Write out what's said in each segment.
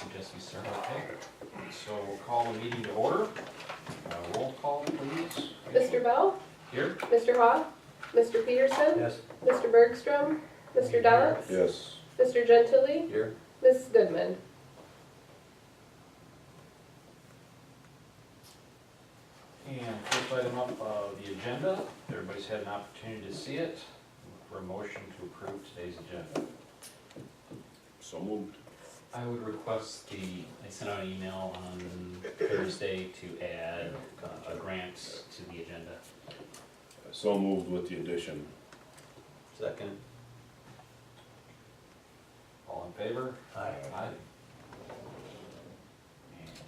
Jesse, sir. Okay, so we'll call the meeting to order. Roll call, please. Mr. Bell? Here. Mr. Hawk? Mr. Peterson? Yes. Mr. Bergstrom? Mr. Downs? Yes. Mr. Gentili? Here. Ms. Goodman? And first item up, the agenda. Everybody's had an opportunity to see it. For a motion to approve today's agenda. So moved. I would request I sent out an email on Thursday to add a grant to the agenda. So moved with the addition. Second. All in favor? Aye. Aye.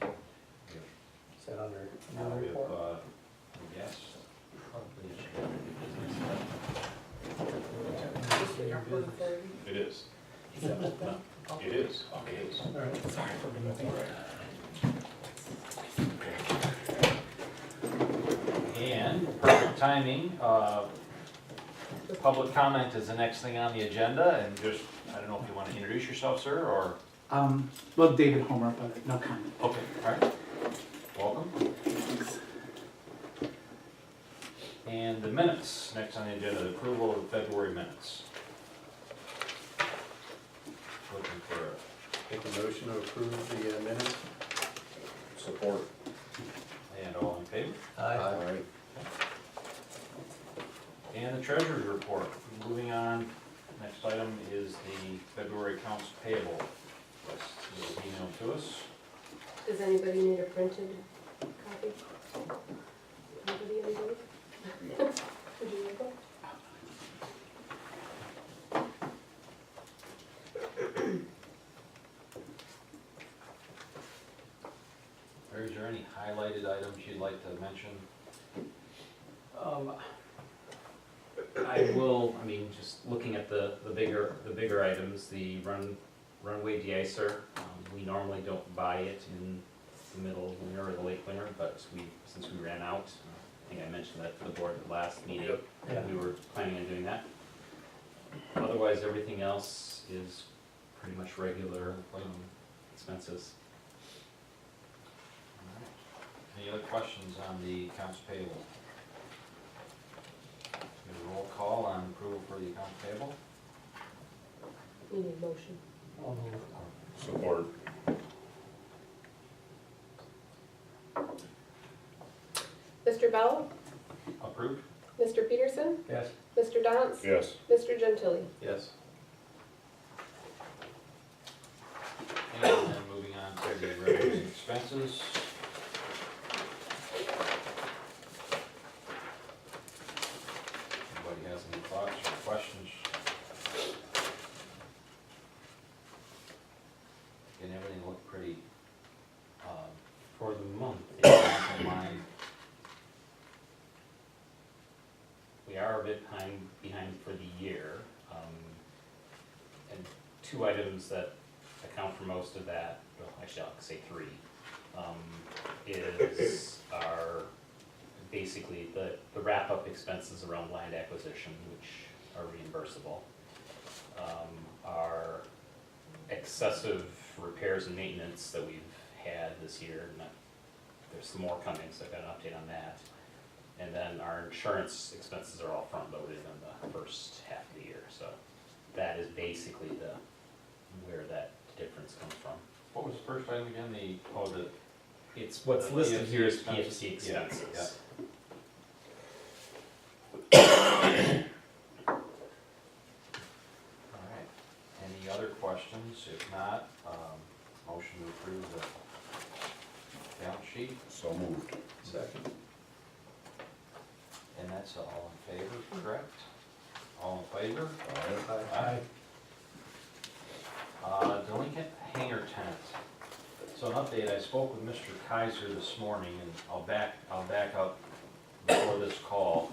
And Is that under now another we have, report? yes, probably should have new business. It is. No. It is. It is. All right. Sorry for being late. And perfect timing, public comment is the next thing on the agenda, and just, I don't know if you want to introduce yourself, sir, or, Well, David Homer, but no comment. okay, all right, welcome. And the minutes, next on the agenda, the approval of February minutes. Looking for Make a motion to approve the minutes. Support. and all in favor? All right. And the treasurer's report. Moving on, next item is the February accounts payable list. It was emailed to us. Does anybody need a printed copy? Anybody? Would you like one? Or is there any highlighted items you'd like to mention? Just looking at the bigger items, the runway de-icer, we normally don't buy it in the middle of winter or the late winter, but since we ran out, I think I mentioned that to the board at the last meeting, Yeah. we were planning on doing that. Otherwise, everything else is pretty much regular expenses. All right. Any other questions on the accounts payable? A roll call on approval for the accounts payable? You need a motion. I'll move. Support. Mr. Bell? Approved? Mr. Peterson? Yes. Mr. Downs? Yes. Mr. Gentili? Yes. And then moving on to the revenues and expenses. Anybody has any thoughts or questions? And everything looked pretty, For the month, in line. we are a bit behind for the year. And two items that account for most of that, well, actually I'll say three, are basically the wrap-up expenses around land acquisition, which are reimbursable. Our excessive repairs and maintenance that we've had this year, and there's some more coming, so I've got an update on that. And then our insurance expenses are all front-loaded in the first half of the year, so that is basically where that difference comes from. What was the first item again? It's what's The listed PFC here as expenses? PFC Yeah, expenses. All right. Any other questions? If not, motion to approve the balance sheet, So moved. Second. and that's all in favor, correct? All in favor? Aye. Delinquent hangar tenant. So an update, I spoke with Mr. Kaiser this morning, and I'll back up before this call.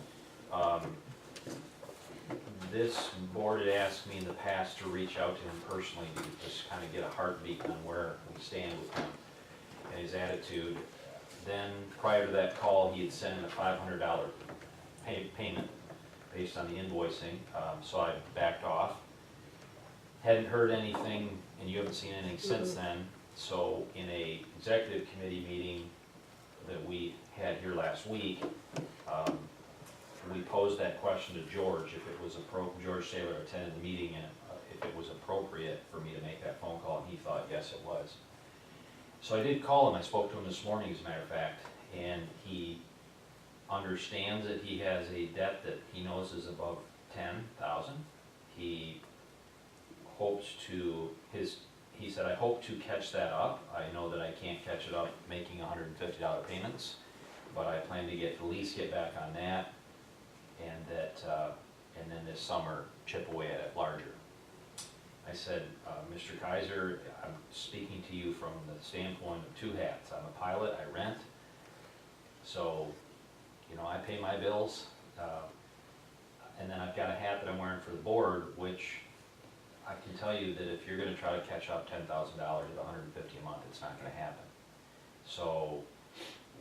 This board had asked me in the past to reach out to him personally to just kind of get a heartbeat on where we stand with him and his attitude. Then, prior to that call, he had sent in a $500 payment based on the invoicing, so I backed off. Hadn't heard anything, and you haven't seen anything since then. So in a executive committee meeting that we had here last week, we posed that question to George, if it was George Saylor attended the meeting, and if it was appropriate for me to make that phone call, and he thought, yes, it was. So I did call him, I spoke to him this morning, as a matter of fact, and he understands that he has a debt that he knows is above 10,000. He hopes to, he said, I hope to catch that up. I know that I can't catch it up making $150 payments, but I plan to at least get back on that, and that, and then this summer chip away at it larger. I said, Mr. Kaiser, I'm speaking to you from the standpoint of two hats. I'm a pilot, I rent, so, you know, I pay my bills, and then I've got a hat that I'm wearing for the board, which I can tell you that if you're gonna try to catch up $10,000 at $150 a month, it's not gonna happen. So,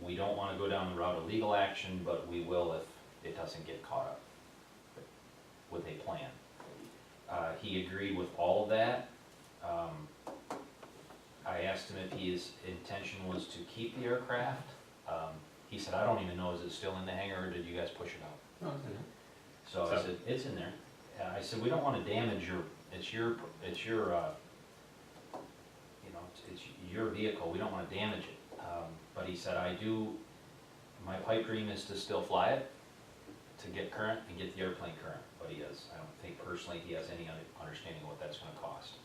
we don't wanna go down the route of legal action, but we will if it doesn't get caught up with a plan. He agreed with all of that. I asked him if his intention was to keep the aircraft. He said, I don't even know, is it still in the hangar, or did you guys push it out? So I said, it's in there. I said, we don't wanna damage it's your vehicle, we don't wanna damage it. But he said, my pipe dream is to still fly it, to get current and get the airplane current, but I don't think personally he has any understanding of what that's gonna cost.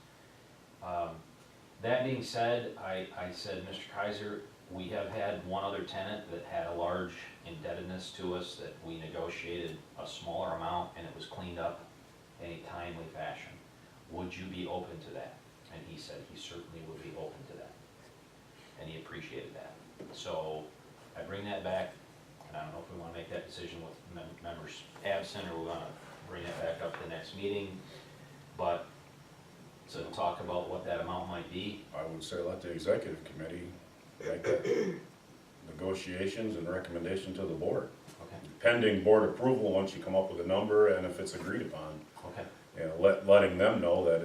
That being said, I said, Mr. Kaiser, we have had one other tenant that had a large indebtedness to us that we negotiated a smaller amount and it was cleaned up in a timely fashion. Would you be open to that? And he said he certainly would be open to that. And he appreciated that. So I bring that back, and I don't know if we want to make that decision with members absent, or we want to bring it back up to the next meeting. But to talk about what that amount might be. I would say let the executive committee make that negotiations and recommendation to the board. Okay, Pending board approval, once you come up with a number and if it's agreed upon. okay, You know, letting them know that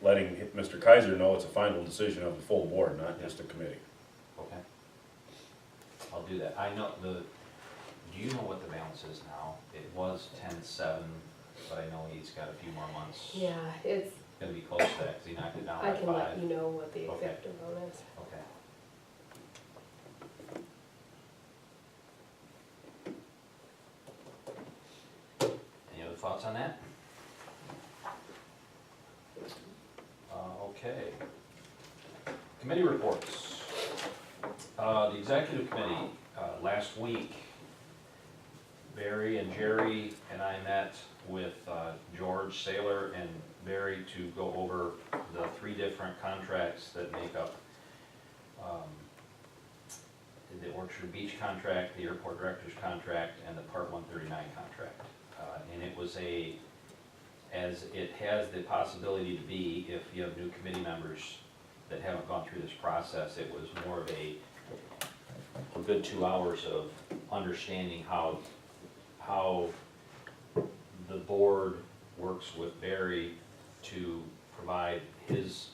letting Mr. Kaiser know it's a final decision of the full board, not just a committee. okay. I'll do that. I know do you know what the balance is now? It was 10.7, but I know he's got a few more months. Yeah, it's, Gonna be close to that, because he knocked it down I by can 5. let you know what the Okay. exact amount is. Okay. Any other thoughts on that? Okay. Committee reports. The executive committee, last week, Barry and Jerry and I met with George Saylor and Barry to go over the 3 different contracts that make up the Orchard Beach contract, the airport director's contract, and the Part 139 contract. And it was as it has the possibility to be, if you have new committee members that haven't gone through this process, it was more of a good 2 hours of understanding how the board works with Barry to provide his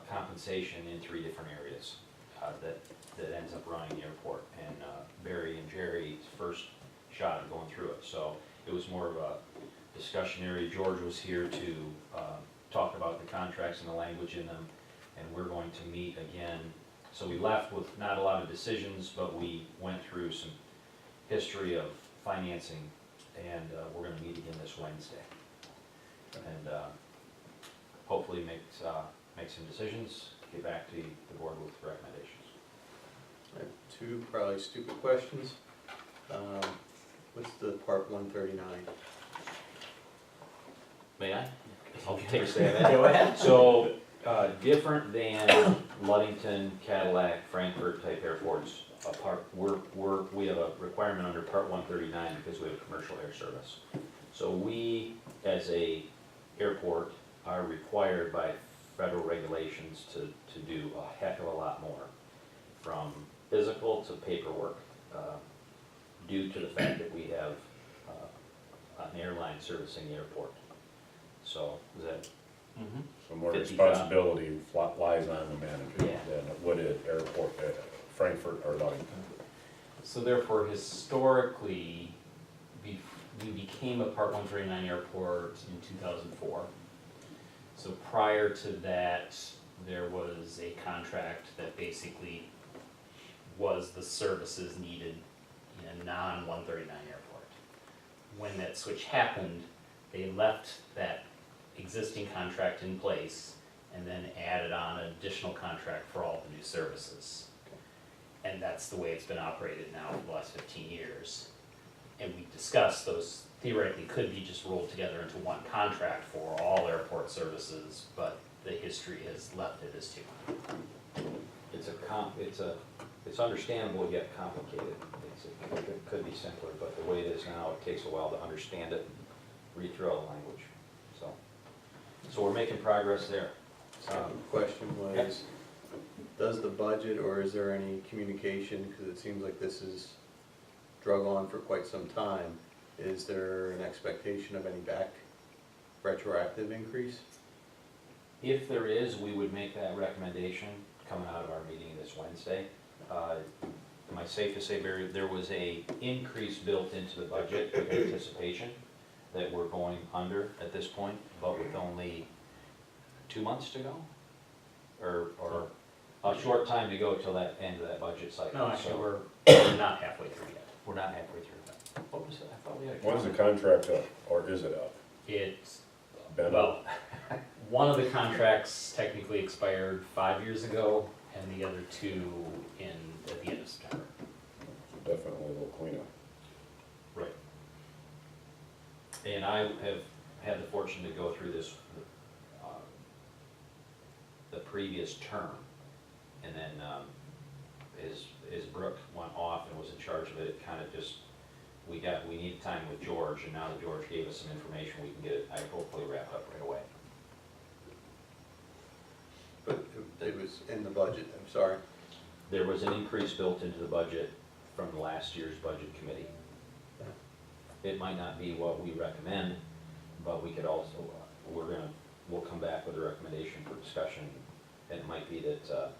compensation in 3 different areas that ends up running the airport. And Barry and Jerry's first shot at going through it. So it was more of a discussion area. George was here to talk about the contracts and the language in them, and we're going to meet again. So we left with not a lot of decisions, but we went through some history of financing, and we're gonna meet again this Wednesday. And hopefully make some decisions, get back to the board with recommendations. I have 2 probably stupid questions. What's the Part 139? May I? I'll take a stab at it. Go ahead. So, different than Ludington, Cadillac, Frankfurt type airports, we have a requirement under Part 139 because we have commercial air service. So we, as a airport, are required by federal regulations to do a heck of a lot more, from physical to paperwork, due to the fact that we have an airline servicing the airport. So, does that Mhm. So more 50 responsibility lies on the manager Yeah. than it would at airport, Frankfurt or Ludington. So therefore, historically, we became a Part 139 airport in 2004. So prior to that, there was a contract that basically was the services needed in a non-139 airport. When that switch happened, they left that existing contract in place and then added on an additional contract for all the new services. And that's the way it's been operated now for the last 15 years. And we discussed those theoretically could be just rolled together into one contract for all airport services, but the history has left it as two. It's understandable yet complicated. It could be simpler, but the way it is now, it takes a while to understand it, read through all the language, so we're making progress there. Question was, does the budget, or is there any communication, because it seems like this is drug on for quite some time, is there an expectation of any back retroactive increase? If there is, we would make that recommendation coming out of our meeting this Wednesday. Am I safe to say, Barry, there was a increase built into the budget with anticipation that we're going under at this point, but with only 2 months to go? Or a short time to go till that end of that budget cycle. No, actually, So we're not halfway through yet. we're not halfway through. What was it? I thought we had a When's the comment. contract up, or is it up? It's, Been well, up? one of the contracts technically expired 5 years ago, and the other two at the end of September. Definitely a little cleanup. Right. And I have had the fortune to go through this, the previous term. And then, as Brooke went off and was in charge of it, it kind of just, we needed time with George, and now that George gave us some information, we can get it, I hopefully wrapped up right away. But it was in the budget, I'm sorry. There was an increase built into the budget from last year's budget committee. It might not be what we recommend, but we could also, we'll come back with a recommendation for discussion. And it might be that,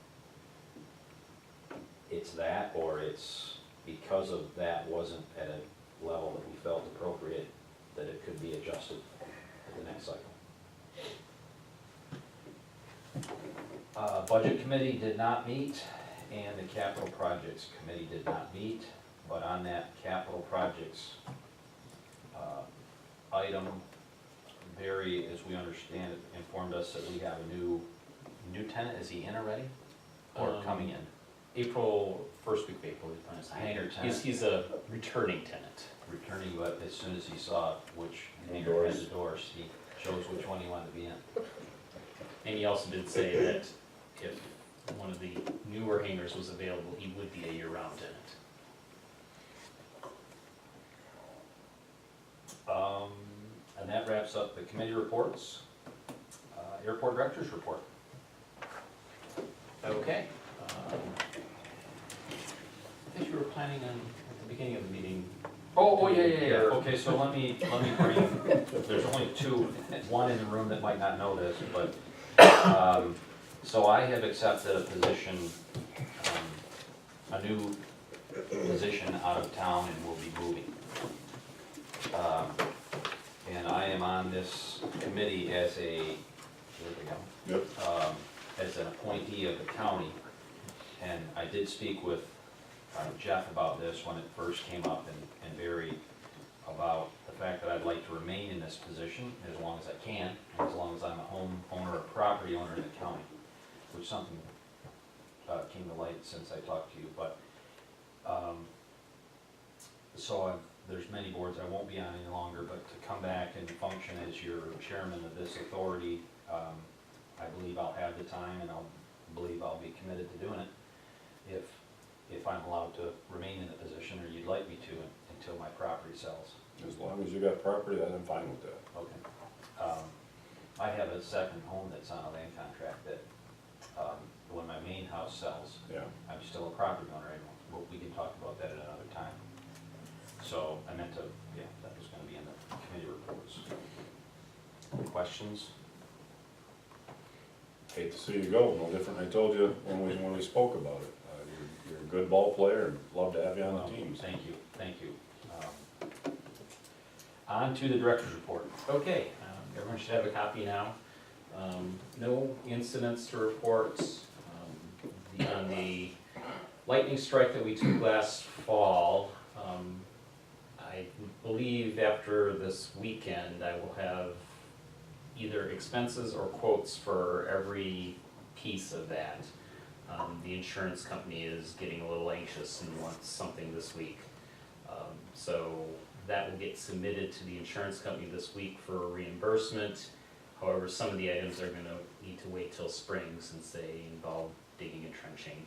it's that, or it's because of that wasn't at a level that we felt appropriate, that it could be adjusted at the next cycle. Budget committee did not meet, and the capital projects committee did not meet, but on that capital projects item, Barry, as we understand it, informed us that we have a new tenant. Is he in already, or coming in? First week of April, he plans to. Hangar tenant. He's a returning tenant. Returning, but as soon as he saw which hangar had the doors, he chose which one he wanted to be in. And he also did say that if one of the newer hangars was available, he would be a year-round tenant. And that wraps up the committee reports. Airport director's report. Okay. I think you were planning on, at the beginning of the meeting. Oh, yeah. Okay, so let me brief. There's only one in the room that might not know this, but, so I have accepted a position, a new position out of town and will be moving. And I am on this committee as Yep. as an appointee of the county. And I did speak with Jeff about this when it first came up, and Barry about the fact that I'd like to remain in this position as long as I can, and as long as I'm a homeowner or property owner in the county, which something came to light since I talked to you, but, there's many boards I won't be on any longer, but to come back and function as your chairman of this authority, I believe I'll have the time, and believe I'll be committed to doing it if I'm allowed to remain in the position, or you'd like me to, until my property sells. As long as you got property, I'm fine with that. Okay. I have a second home that's on a land contract that, when my main house sells, Yeah. I'm still a property owner, we can talk about that at another time. So I meant to, that was gonna be in the committee reports. Any questions? hate to see you go, no different than I told you when we spoke about it. You're a good ball player, and love to have you on Well, the teams. Thank you, thank you. On to the director's report. Okay, everyone should have a copy now. No incidents to report. On the lightning strike that we took last fall, I believe after this weekend, I will have either expenses or quotes for every piece of that. The insurance company is getting a little anxious and wants something this week. So that will get submitted to the insurance company this week for reimbursement. However, some of the items are gonna need to wait till spring since they involve digging and trenching,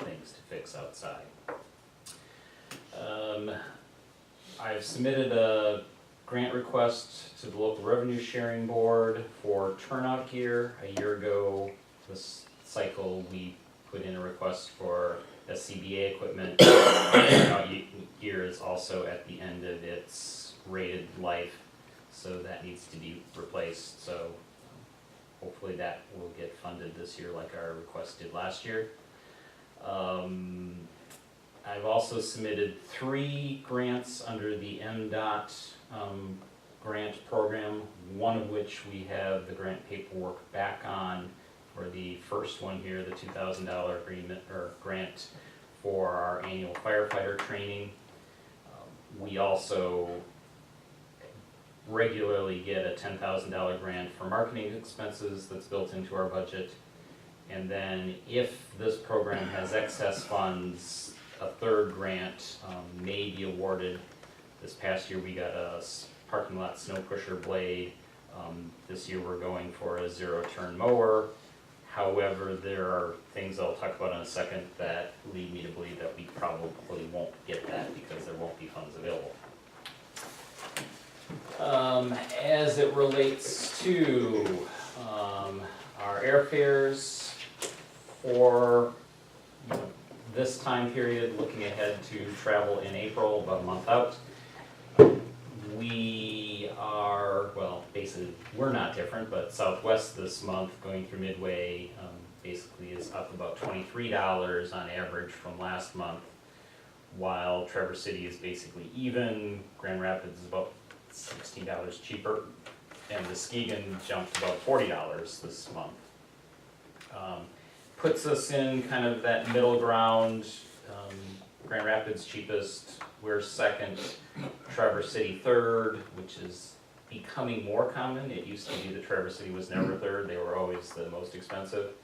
things to fix outside. I've submitted a grant request to the local revenue sharing board for turnout gear. A year ago, this cycle, we put in a request for SCBA equipment. Turnout gear is also at the end of its rated life, so that needs to be replaced. So hopefully that will get funded this year like our request did last year. I've also submitted 3 grants under the MDOT grant program, one of which we have the grant paperwork back on for the first one here, the $2,000 agreement or grant for our annual firefighter training. We also regularly get a $10,000 grant for marketing expenses that's built into our budget. And then if this program has excess funds, a 3rd grant may be awarded. This past year we got a parking lot snow pusher blade. This year we're going for a 0-turn mower. However, there are things I'll talk about in a second that lead me to believe that we probably won't get that because there won't be funds available. As it relates to our airfares for this time period, looking ahead to travel in April, about a month out, we are, well, basically, we're not different, but Southwest this month, going through Midway, basically is up about $23 on average from last month, while Traverse City is basically even, Grand Rapids is about $16 cheaper, and Muskegon jumped about $40 this month. Puts us in kind of that middle ground. Grand Rapids cheapest, we're 2nd, Traverse City 3rd, which is becoming more common. It used to be that Traverse City was never 3rd, they were always the most expensive.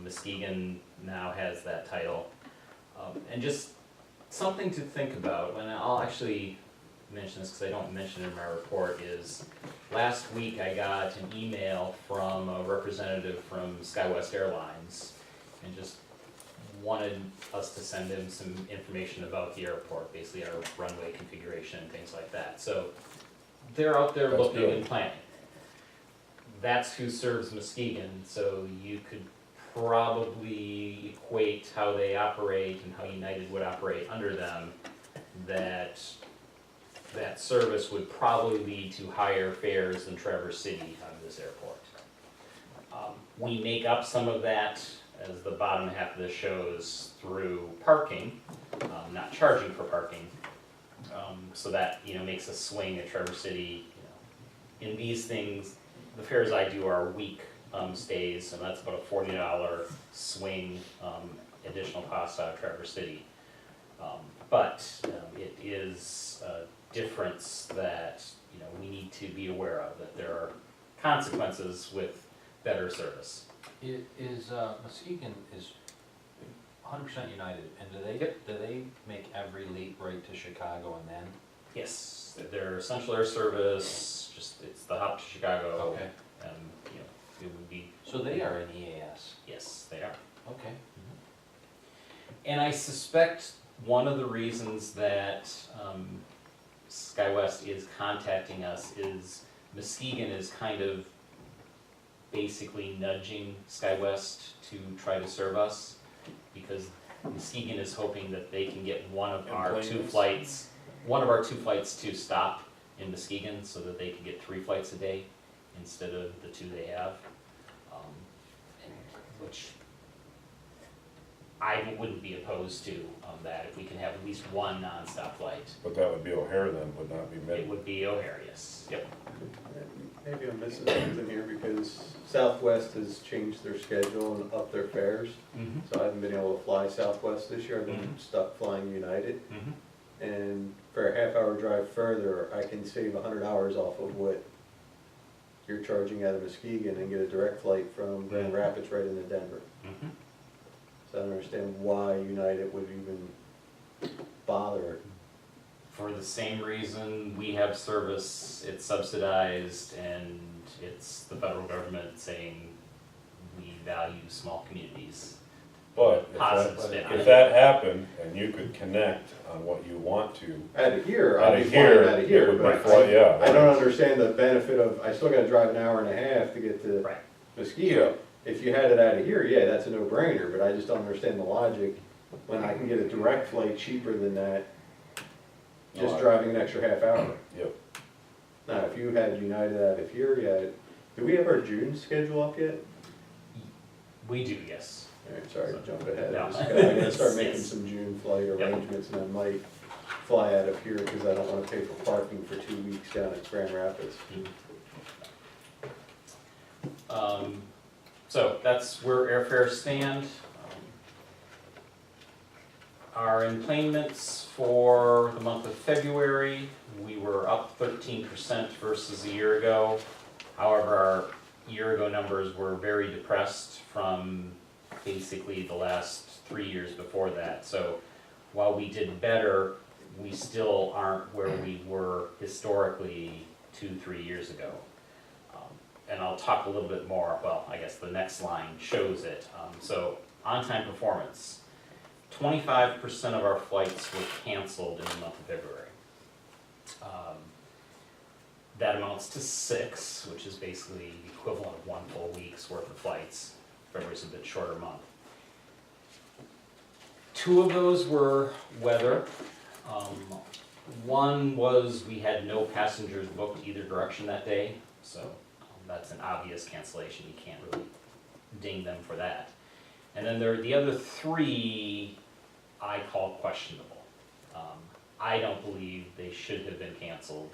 Muskegon now has that title. And just something to think about, and I'll actually mention this because I don't mention it in my report, is last week I got an email from a representative from SkyWest Airlines and just wanted us to send him some information about the airport, basically our runway configuration, things like that. So they're out there That's looking good. and planning. That's who serves Muskegon, so you could probably equate how they operate and how United would operate under them, that service would probably lead to higher fares than Traverse City out of this airport. We make up some of that, as the bottom half of this shows, through parking, not charging for parking. So that, makes a swing at Traverse City. In these things, the fares I do are week stays, and that's about a $40 swing, additional cost out of Traverse City. But it is a difference that we need to be aware of, that there are consequences with better service. It is, Muskegon is 100% United, and Yep. do they make every leap right to Chicago and then? Yes, their Central Air Service, it's the hop to Chicago. Okay, It would be, so they are in EAS, yes, they are. okay. And I suspect one of the reasons that SkyWest is contacting us is Muskegon is kind of basically nudging SkyWest to try to serve us, because Muskegon is hoping that they can get one of our 2 flights to stop in Muskegon, so that they can get 3 flights a day instead of the 2 they have. which I wouldn't be opposed to, that, if we can have at least one nonstop flight. But that would be O'Hare then, would not be It Mid. would be O'Hare, yes, yep. Maybe I'm missing something here because Southwest has changed their schedule and upped their fares. Mm-hmm. So I haven't been able to fly Southwest this year, I've been Mhm. stuck flying United. Mm-hmm. And for a half-hour drive further, I can save 100 hours off of what you're charging out of Muskegon and get a direct flight from Grand Rapids right into Denver. Mm-hmm. So I don't understand why United would even bother. For the same reason we have service, it's subsidized, and it's the federal government saying we value small communities. But Positive spin on if it. that happened and you could connect on what you want to, Out of here, out I'd of be flying here, out of it here, would be but fly, yeah. I don't understand the benefit of, I still gotta drive an hour and a half to get to Right. Muskegon. If you had it out of here, yeah, that's a no-brainer, but I just don't understand the logic when I can get a direct flight cheaper than that, just No, I- driving an extra half hour. Yep. Now, if you had United out of here, yeah, do we have our June schedule up yet? We do, yes. Alright, sorry to jump ahead, No. I just gotta, I gotta start making Yes. some June flight arrangements, and I might fly out of here, because I don't wanna pay for parking for 2 weeks down at Grand Rapids. So that's where airfares stand. Our enplanements for the month of February, we were up 13% versus a year ago. However, our year ago numbers were very depressed from basically the last 3 years before that. So while we did better, we still aren't where we were historically 2-3 years ago. And I'll talk a little bit more, well, I guess the next line shows it. So on-time performance, 25% of our flights were canceled in the month of February. That amounts to 6, which is basically the equivalent of 1 full week's worth of flights. February's a bit shorter month. 2 of those were weather. One was we had no passengers booked either direction that day, so that's an obvious cancellation. You can't really ding them for that. And then the other 3 I call questionable. I don't believe they should have been canceled,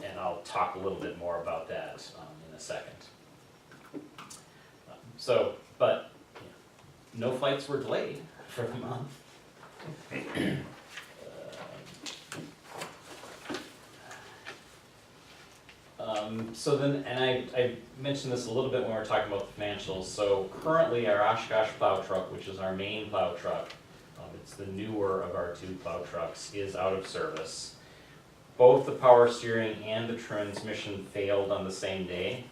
and I'll talk a little bit more about that in a second. But no flights were delayed for the month. So then, and I mentioned this a little bit when we were talking about the financials, so currently our Oshkosh plow truck, which is our main plow truck, it's the newer of our 2 plow trucks, is out of service. Both the power steering and the transmission failed on the same day.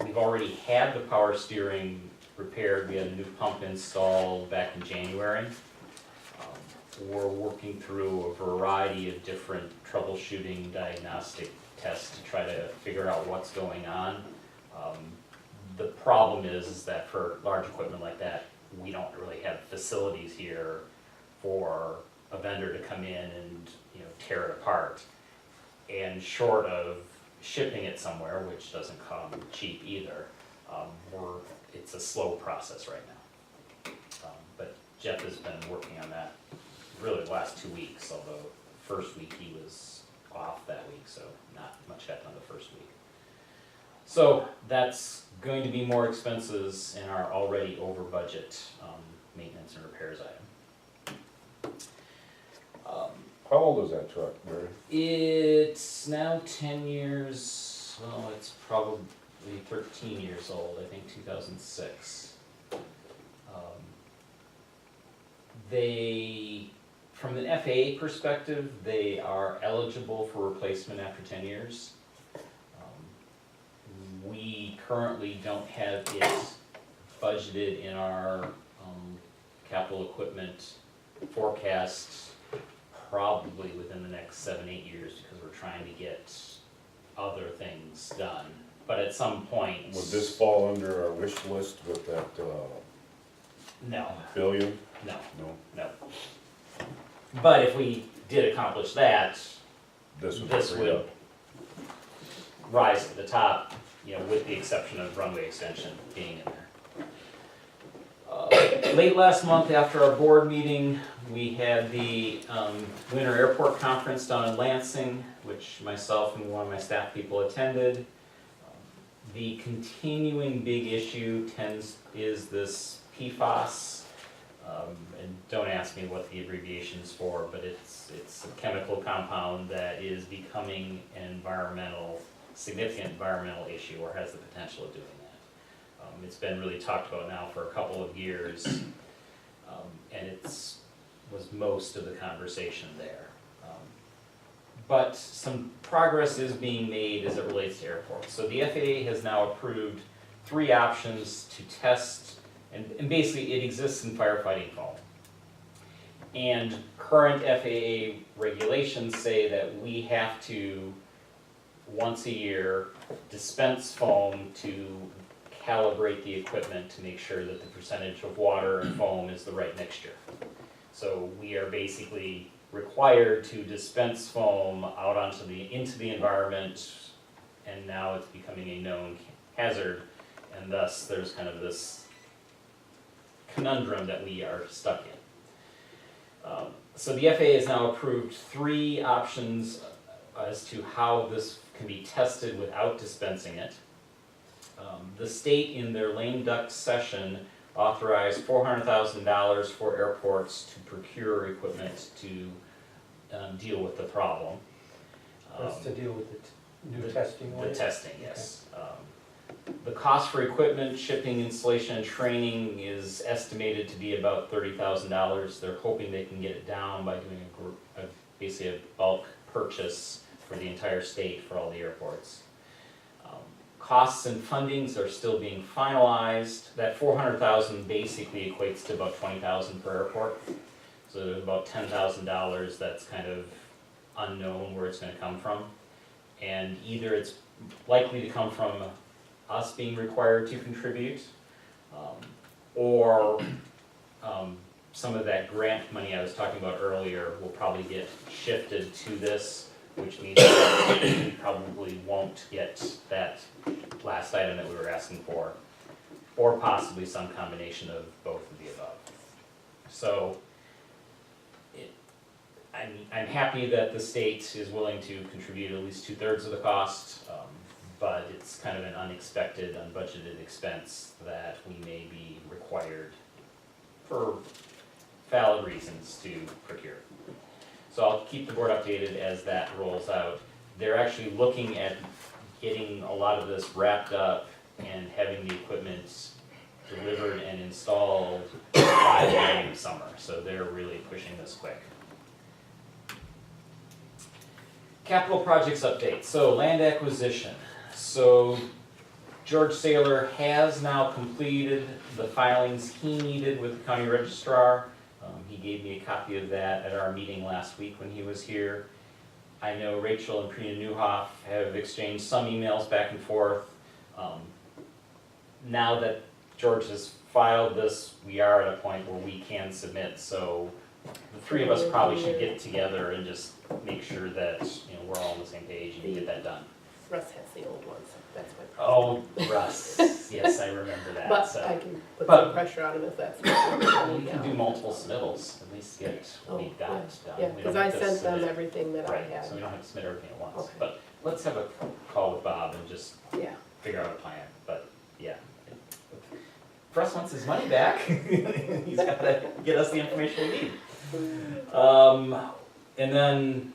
We've already had the power steering repaired, we had a new pump installed back in January. We're working through a variety of different troubleshooting diagnostic tests to try to figure out what's going on. The problem is that for large equipment like that, we don't really have facilities here for a vendor to come in and, tear it apart. And short of shipping it somewhere, which doesn't come cheap either, it's a slow process right now. But Jeff has been working on that really the last 2 weeks, although first week he was off that week, so not much happened on the first week. So that's going to be more expenses in our already over budget maintenance and repairs item. How old is that truck, Barry? It's now 10 years, well, it's probably 13 years old, I think 2006. From an FAA perspective, they are eligible for replacement after 10 years. We currently don't have it budgeted in our capital equipment forecast probably within the next 7-8 years because we're trying to get other things done. But at some point. Would this fall under our wish list with that, No, billion? no, No, no. But if we did accomplish that, this would. this would rise to the top. you know, with the exception of runway extension being in there. Late last month, after our board meeting, we had the Winter Airport Conference down in Lansing, which myself and one of my staff people attended. The continuing big issue is this PFAS, and don't ask me what the abbreviation is for, but it's a chemical compound that is becoming an significant environmental issue, or has the potential of doing that. It's been really talked about now for a couple of years, and was most of the conversation there. But some progress is being made as it relates to airports. So the FAA has now approved 3 options to test, and basically it exists in firefighting foam. And current FAA regulations say that we have to, once a year, dispense foam to calibrate the equipment to make sure that the percentage of water and foam is the right mixture. So we are basically required to dispense foam out into the environment, and now it's becoming a known hazard, and thus there's kind of this conundrum that we are stuck in. So the FAA has now approved 3 options as to how this can be tested without dispensing it. The state, in their lame duck session, authorized $400,000 for airports to procure equipment to deal with the problem. That's to deal with the new testing? The testing, yes. The cost for equipment, shipping, installation, and training is estimated to be about $30,000. They're hoping they can get it down by doing basically a bulk purchase for the entire state for all the airports. Costs and fundings are still being finalized. That $400,000 basically equates to about $20,000 per airport. So there's about $10,000 that's kind of unknown where it's going to come from. And either it's likely to come from us being required to contribute, or some of that grant money I was talking about earlier will probably get shifted to this, which means that we probably won't get that last item that we were asking for, or possibly some combination of both of the above. So I'm happy that the state is willing to contribute at least 2/3 of the cost, but it's kind of an unexpected, unbudgeted expense that we may be required for valid reasons to procure. So I'll keep the board updated as that rolls out. They're actually looking at getting a lot of this wrapped up and having the equipment delivered and installed by the end of summer. So they're really pushing this quick. Capital projects update. So land acquisition. So George Saylor has now completed the filings he needed with the county registrar. He gave me a copy of that at our meeting last week when he was here. I know Rachel and Prina Newhoff have exchanged some emails back and forth. Now that George has filed this, we are at a point where we can submit, so the 3 of us probably should get together and just make sure that, you know, we're all on the same page and get that done. Russ has the old ones, that's my Oh, Russ, yes, I remember that, But so. I can put But- some pressure on him if that's what We can do multiple submittals, at least get what we've got done. Yeah, We because don't I have to sent them submit- everything that I Right, had. so we don't have to submit everything at once, Okay. but let's have a call with Bob and just Yeah, figure out a plan, but, yeah. Russ wants his money back, he's gotta get us the information we need. And then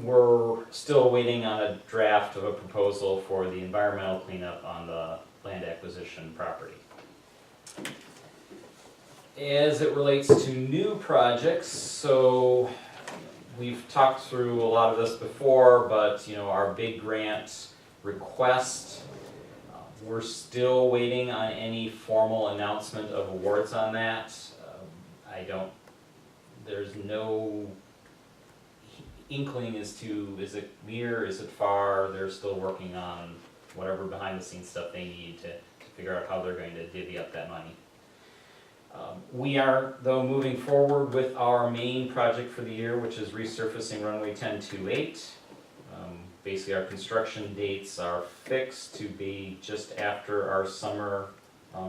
we're still waiting on a draft of a proposal for the environmental cleanup on the land acquisition property. As it relates to new projects, so we've talked through a lot of this before, but you know, our big grant request, we're still waiting on any formal announcement of awards on that. There's no inkling as to, is it near, is it far? They're still working on whatever behind the scenes stuff they need to figure out how they're going to divvy up that money. We are, though, moving forward with our main project for the year, which is resurfacing runway 1028. basically our construction dates are fixed to be just after our summer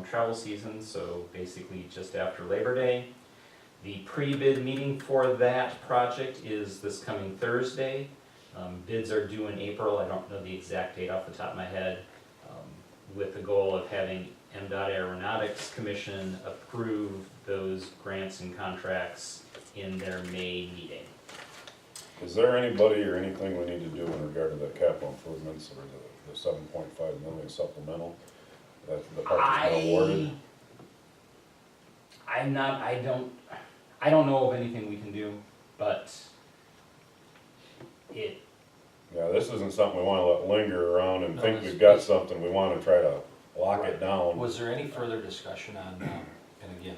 travel season, so basically just after Labor Day. The pre-bid meeting for that project is this coming Thursday. Bids are due in April, I don't know the exact date off the top of my head, with the goal of having MDOT Aeronautics Commission approve those grants and contracts in their May meeting. Is there anybody or anything we need to do in regard to the capital improvements or the 7.5 million supplemental that the park is awarded? I don't know of anything we can do, but it, Yeah, this isn't something we wanna let linger around and No, think it's- we've got something, we wanna try to lock it down. Was there any further discussion on, and again,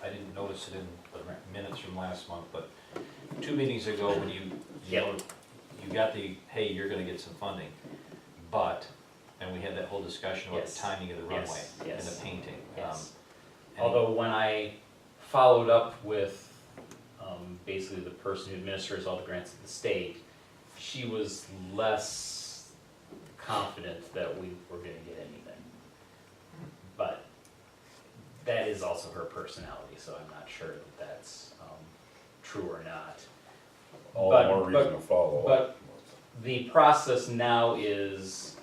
I didn't notice it in the minutes from last month, but 2 meetings ago, when you got the, hey, you're gonna get some funding, but, and we had that whole discussion about the Yes. timing of the runway Yes, and yes. the painting. yes. And- Although when I followed up with, basically the person who administers all the grants at the state, she was less confident that we were gonna get anything. But that is also her personality, so I'm not sure that that's, true or not. All the But- more reason to follow but- up. The process now is,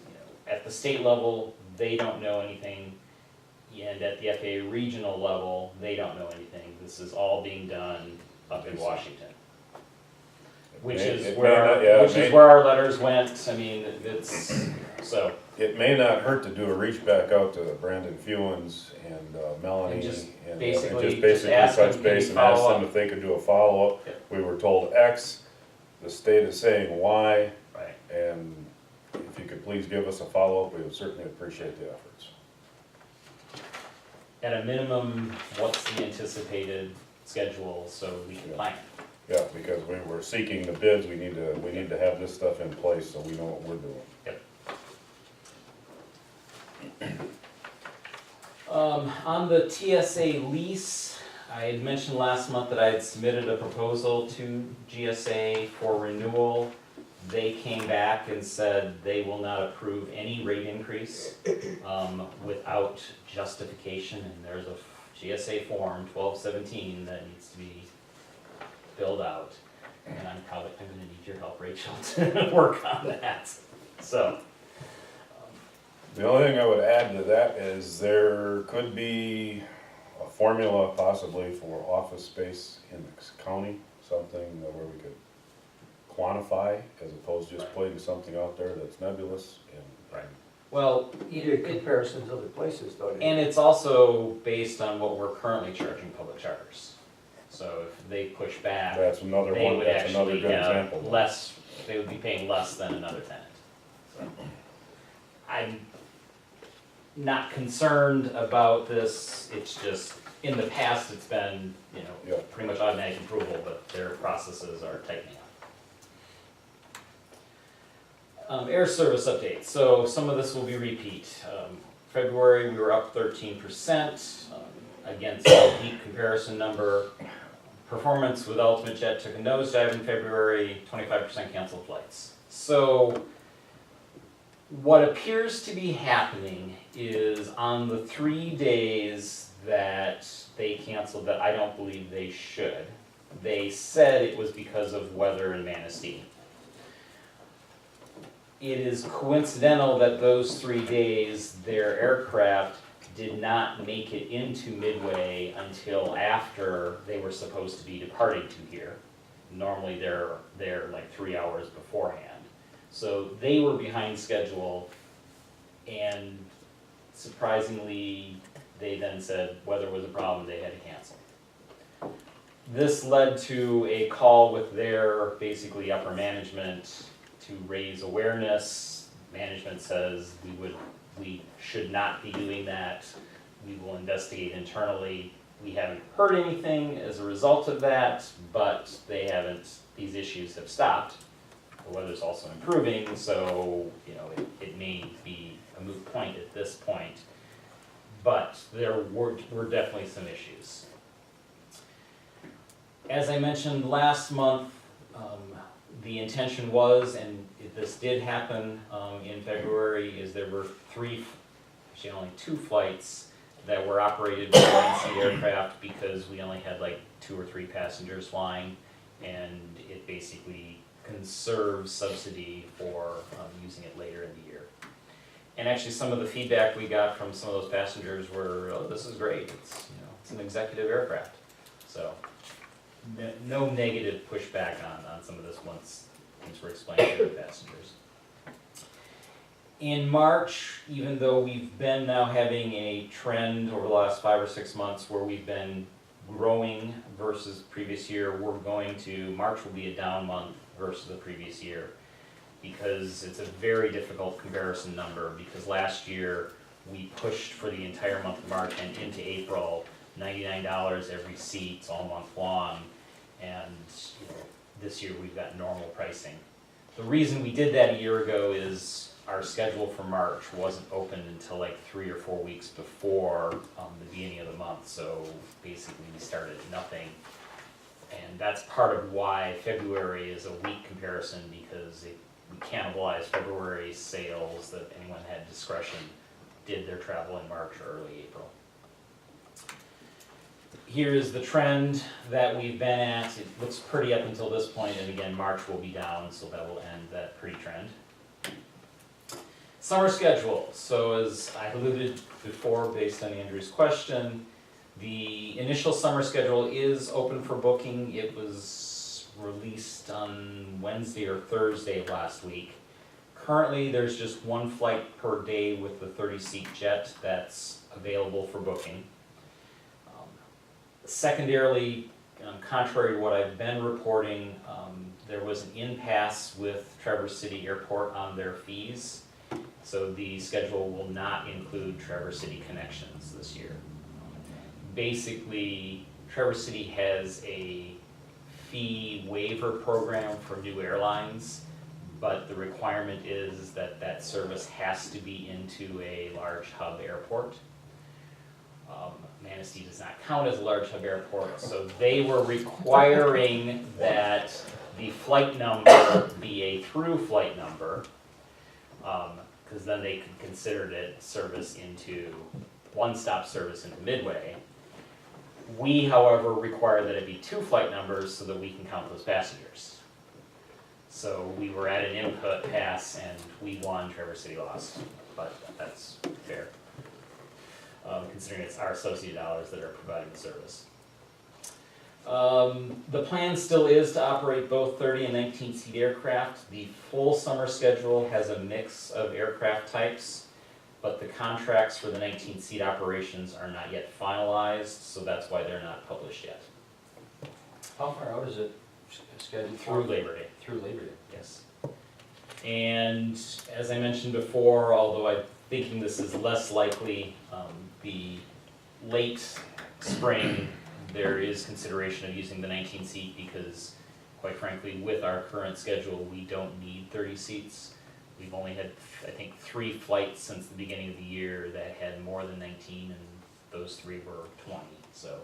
at the state level, they don't know anything, and at the FAA regional level, they don't know anything. This is all being done up in Washington, which It is may where, not- yeah, it which is may- where our letters went. I mean, it's, so, It may not hurt to do a reach back out to Brandon Fewens and Melanie And just and basically- just just ask them, touch can base you and ask follow them up? if they could do a follow-up. Yep. We were told X, the state is saying Y, right. and if you could please give us a follow-up, we would certainly appreciate the efforts. At a minimum, what's the anticipated schedule so we can plan? Yeah, because we were seeking the bids, we need to have this stuff in place so we know what we're doing. On the TSA lease, I had mentioned last month that I had submitted a proposal to GSA for renewal. They came back and said they will not approve any rate increase, without justification, and there's a GSA form 1217 that needs to be filled out. And I'm gonna need your help, Rachel, to work on that, so. The only thing I would add to that is there could be a formula possibly for office space in the county, something where we could quantify as opposed to just putting something out there that's nebulous and. Right. Well, You did comparisons to other places, though, didn't you? and it's also based on what we're currently charging public charters. So if they push back, That's another they one, would that's another actually good have example. less, they would be paying less than another tenant. So, I'm not concerned about this, it's just, in the past, it's been, Yeah. pretty much automatic approval, but their processes are tightening up. Air service update, so some of this will be repeat. February, we were up 13%, against a deep comparison number. Performance with Ultimate Jet took a nosedive in February, 25% canceled flights. So what appears to be happening is on the 3 days that they canceled that I don't believe they should, they said it was because of weather in Manistee. It is coincidental that those 3 days, their aircraft did not make it into Midway until after they were supposed to be departing to here. Normally they're like 3 hours beforehand. So they were behind schedule, and surprisingly, they then said weather was a problem, they had to cancel. This led to a call with their basically upper management to raise awareness. Management says we should not be doing that. We will investigate internally. We haven't heard anything as a result of that, but these issues have stopped. The weather's also improving, so, it may be a moot point at this point. But there were definitely some issues. As I mentioned last month, the intention was, and this did happen in February, is there were actually only 2 flights that were operated by Manistee aircraft because we only had like 2 or 3 passengers flying, and it basically conserves subsidy for using it later in the year. And actually, some of the feedback we got from some of those passengers were, oh, this is great, it's an executive aircraft. So, no negative pushback on some of this once things were explained to the passengers. In March, even though we've been now having a trend over the last 5 or 6 months where we've been growing versus previous year, March will be a down month versus the previous year, because it's a very difficult comparison number, because last year we pushed for the entire month of March and into April, $99 every seat all month long, and this year we've got normal pricing. The reason we did that a year ago is our schedule for March wasn't open until like 3 or 4 weeks before the beginning of the month, so basically we started at nothing. And that's part of why February is a weak comparison, because we cannibalized February sales that anyone had discretion did their travel in March or early April. Here is the trend that we've been at. It looks pretty up until this point, and again, March will be down, so that will end that pretty trend. Summer schedule. So as I alluded before, based on Andrew's question, the initial summer schedule is open for booking. It was released on Wednesday or Thursday of last week. Currently, there's just 1 flight per day with the 30-seat jet that's available for booking. Secondarily, contrary to what I've been reporting, there was an impasse with Traverse City Airport on their fees. So the schedule will not include Traverse City connections this year. Basically, Traverse City has a fee waiver program for new airlines, but the requirement is that that service has to be into a large hub airport. Manistee does not count as a large hub airport, so they were requiring that the flight number be a through flight number, because then they could consider it service into one-stop service into Midway. We, however, require that it be 2 flight numbers so that we can count those passengers. So we were at an input pass and we won, Traverse City lost, but that's fair, considering it's our subsidy dollars that are providing the service. The plan still is to operate both 30 and 19-seat aircraft. The full summer schedule has a mix of aircraft types, but the contracts for the 19-seat operations are not yet finalized, so that's why they're not published yet. How far out is it scheduled? Through Labor Day. Through Labor Day. Yes. And as I mentioned before, although I'm thinking this is less likely, the late spring, there is consideration of using the 19-seat because, quite frankly, with our current schedule, we don't need 30 seats. We've only had, I think, 3 flights since the beginning of the year that had more than 19, and those 3 were 20. So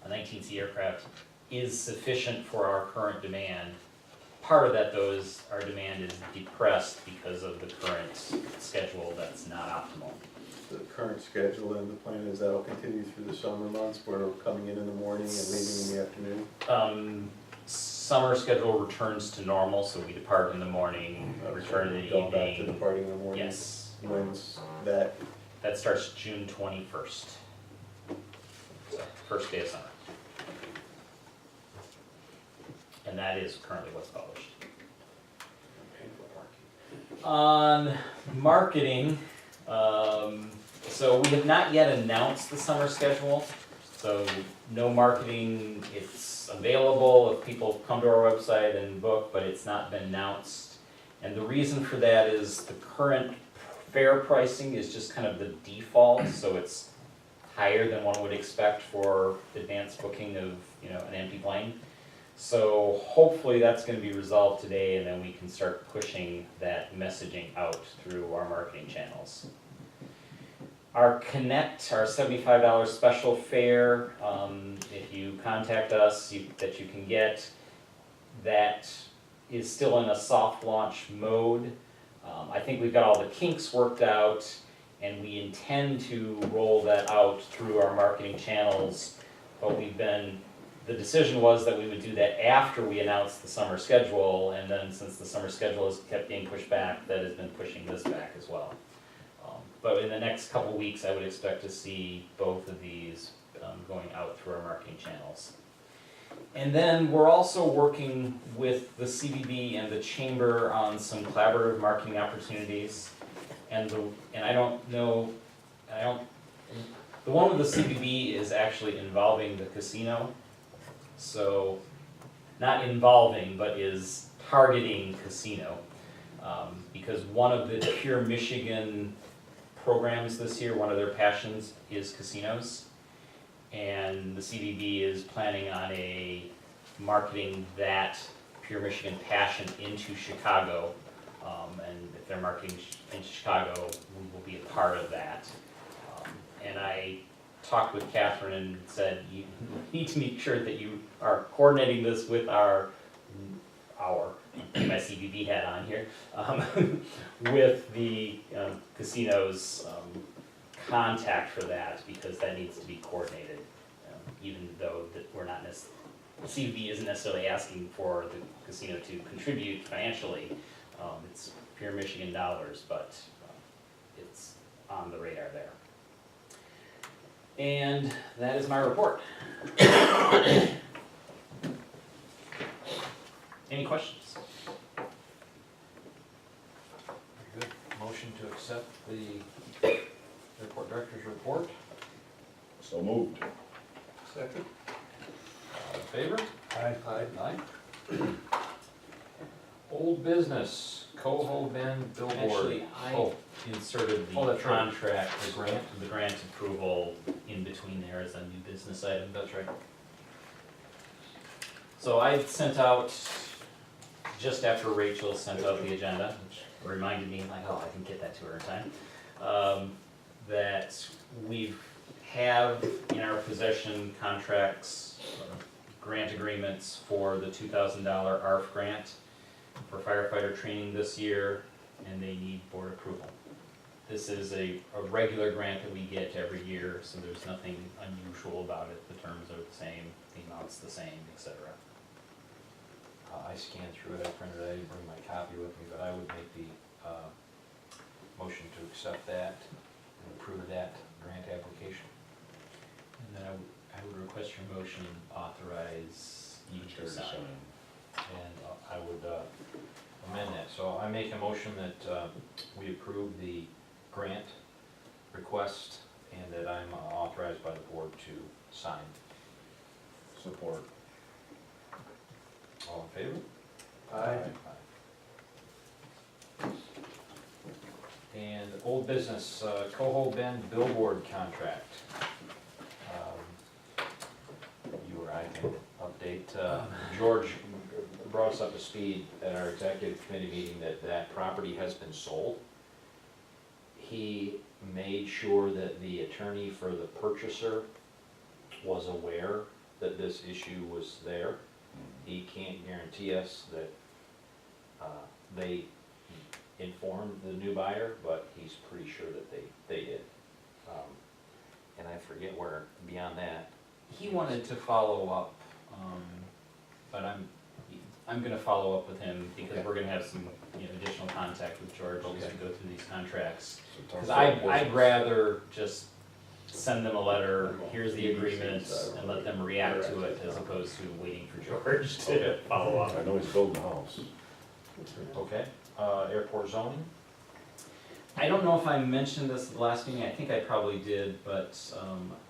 a 19-seat aircraft is sufficient for our current demand. Part of that, though, is our demand is depressed because of the current schedule that's not optimal. The current schedule and the plan is that'll continue through the summer months, where we're coming in the morning and leaving in the afternoon? Summer schedule returns to normal, so we depart in the morning, return in the Going back to evening. departing in the morning? Yes, When's that? that starts June 21st. So, first day of summer. And that is currently what's published. On marketing, so we have not yet announced the summer schedule, so no marketing. It's available if people come to our website and book, but it's not been announced. And the reason for that is the current fare pricing is just kind of the default, so it's higher than one would expect for advanced booking of, an empty plane. So hopefully that's going to be resolved today, and then we can start pushing that messaging out through our marketing channels. Our Connect, our $75 special fare, if you contact us, that you can get, that is still in a soft launch mode. I think we've got all the kinks worked out, and we intend to roll that out through our marketing channels. But the decision was that we would do that after we announced the summer schedule, and then since the summer schedule has kept being pushed back, that has been pushing this back as well. But in the next couple of weeks, I would expect to see both of these going out through our marketing channels. And then we're also working with the CVB and the Chamber on some collaborative marketing opportunities. And I don't know, the one with the CVB is actually involving the casino. So, not involving, but is targeting casino. Because one of the Pure Michigan programs this year, one of their passions is casinos. And the CVB is planning on marketing that Pure Michigan passion into Chicago. And if they're marketing in Chicago, we will be a part of that. And I talked with Catherine and said, you need to make sure that you are coordinating this with our my CVB hat on here, with the casino's contact for that, because that needs to be coordinated, even though that we're not CVB isn't necessarily asking for the casino to contribute financially. It's Pure Michigan dollars, but it's on the radar there. And that is my report. Any questions? Very good. Motion to accept the airport director's report. So moved. Second? All in favor? Aye. Aye. Old business, Coho Bend billboard. Actually, I Oh, inserted the Oh, that's right. contract, the grant approval in between there as a new business item. that's right. So I sent out, just after Rachel sent out the agenda, which reminded me, like, oh, I didn't get that to her in time, that we have in our possession contracts, grant agreements for the $2,000 ARF grant for firefighter training this year, and they need board approval. This is a regular grant that we get every year, so there's nothing unusual about it. The terms are the same, the amount's the same, etc. I scanned through it, I printed it, I didn't bring my copy with me, but I would make the motion to accept that and approve that grant application. And then I would request your motion authorize you to sign. And I would amend that. So I make a motion that we approve the grant request and that I'm authorized by the board to sign. Support. All in favor? Aye. And old business, Coho Bend billboard contract. You or I can update. George brought us up to speed at our executive committee meeting that that property has been sold. He made sure that the attorney for the purchaser was aware that this issue was there. He can't guarantee us that they informed the new buyer, but he's pretty sure that they did. And I forget where, beyond that. He wanted to follow up, but I'm gonna follow up with him because we're gonna have some, additional contact with George as we go through these contracts. Cause I'd rather just send them a letter, here's the agreement, and let them react to it as opposed to waiting for George to follow up. I know he's building a house. Okay, airport zoning? I don't know if I mentioned this at the last meeting, I think I probably did, but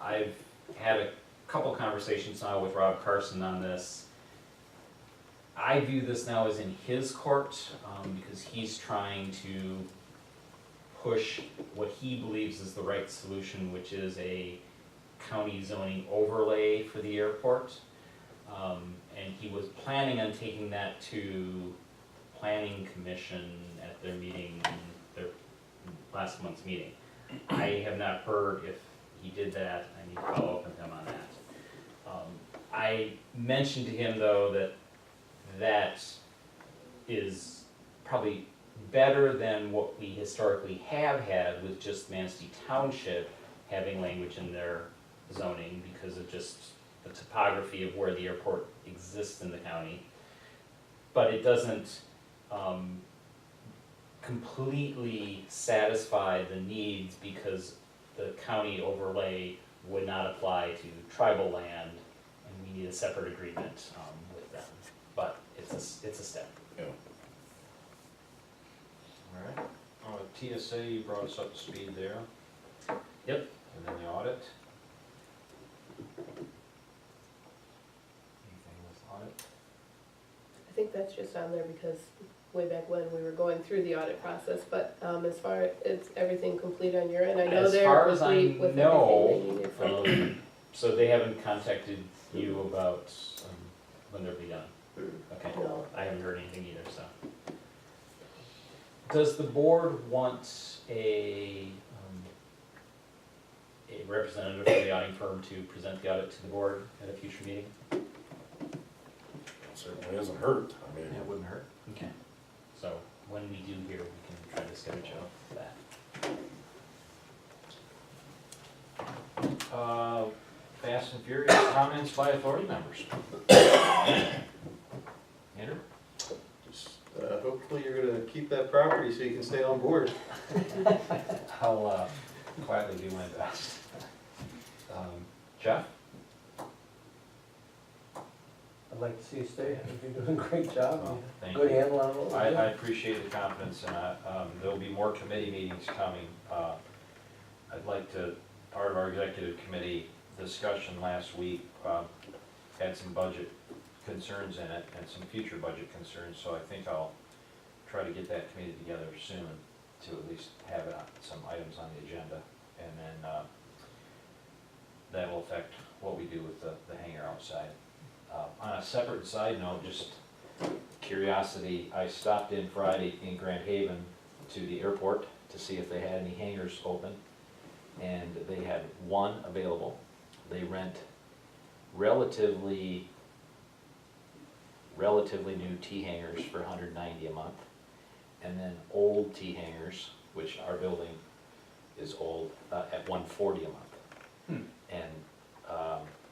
I've had a couple conversations now with Rob Carson on this. I view this now as in his court, because he's trying to push what he believes is the right solution, which is a county zoning overlay for the airport. And he was planning on taking that to Planning Commission at their meeting, their last month's meeting. I have not heard if he did that. I need to follow up with him on that. I mentioned to him though that is probably better than what we historically have had with just Manistee Township having language in their zoning because of just the topography of where the airport exists in the county. But it doesn't completely satisfy the needs because the county overlay would not apply to tribal land, and we need a separate agreement with them. But it's a step. Yeah. All right. TSA, you brought us up to speed there. Yep. And then the audit. Anything with audit? I think that's just on there because way back when we were going through the audit process, but as far as everything complete on your end, I know As they're far as I complete with know, everything they needed from you. So they haven't contacted you about when they'll be done? Okay, No. I haven't heard anything either, so. Does the board want a representative from the auditing firm to present the audit to the board at a future meeting? Certainly hasn't hurt, I mean, It wouldn't hurt. Okay. So when we do hear, we can try to schedule that. Fast and Furious comments by authority members. Andrew? Just, hopefully you're gonna keep that property so you can stay on board. I'll quietly do my best. Jeff? I'd like to see you stay, I think you're doing a great job. Well, thank Good you. handle on what I we're doing. appreciate the confidence, and there'll be more committee meetings coming. I'd like to, part of our executive committee discussion last week had some budget concerns in it and some future budget concerns, so I think I'll try to get that committee together soon to at least have some items on the agenda, and then that will affect what we do with the hangar outside. On a separate side note, just curiosity, I stopped in Friday in Grand Haven to the airport to see if they had any hangars open, and they had one available. They rent relatively new T hangars for $190 a month, and then old T hangars, which our building is old, at $140 a month. And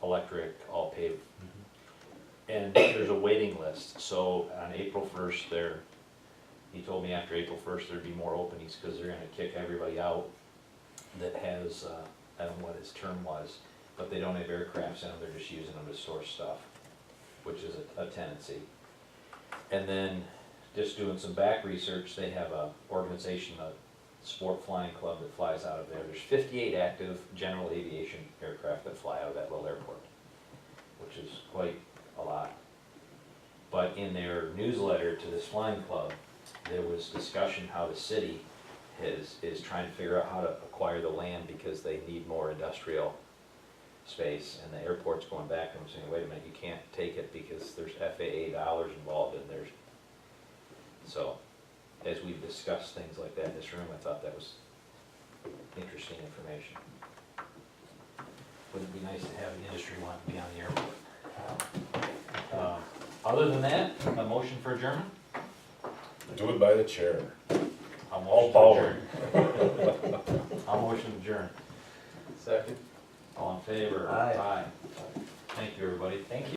electric, all paid. And there's a waiting list, so on April 1st, he told me after April 1st, there'd be more openings, because they're gonna kick everybody out that has, I don't know what his term was, but they don't have aircrafts in them, they're just using them to store stuff, which is a tendency. And then, just doing some back research, they have a organization, a sport flying club that flies out of there. There's 58 active general aviation aircraft that fly out of that little airport, which is quite a lot. But in their newsletter to this flying club, there was discussion how the city is trying to figure out how to acquire the land because they need more industrial space, and the airport's going back and saying, wait a minute, you can't take it because there's FAA dollars involved, and there's, so, as we've discussed things like that in this room, I thought that was interesting information. Wouldn't it be nice to have the industry want to be on the airport? Other than that, a motion for adjournment? do it by the chair. I'll All motion to power. adjourn. I'll motion to adjourn. Second. All in favor? Aye. Thank you, everybody. Thank you.